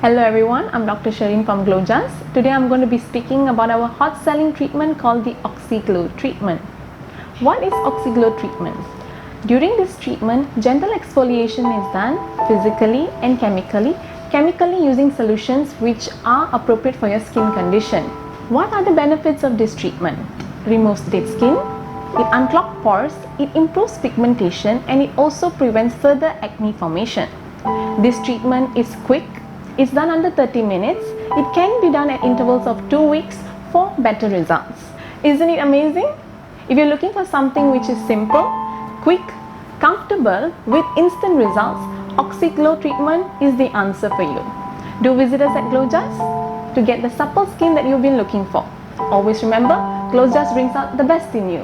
Hello everyone, I'm Dr. Shireen from Glojas. Today I'm going to be speaking about our hot selling treatment called the Oxy Glo treatment. What is Oxy Glo treatment? During this treatment, gentle exfoliation is done physically and chemically using solutions which are appropriate for your skin condition. What are the benefits of this treatment? Removes dead skin, it unclogs pores, it improves pigmentation, and it also prevents further acne formation. This treatment is quick. It's done under 30 minutes. It can be done at intervals of 2 weeks for better results. Isn't it amazing? If you're looking for something which is simple, quick, comfortable with instant results, Oxy Glo treatment is the answer for you. Do visit us at Glojas to get the supple skin that you've been looking for. Always remember, Glojas brings out the best in you.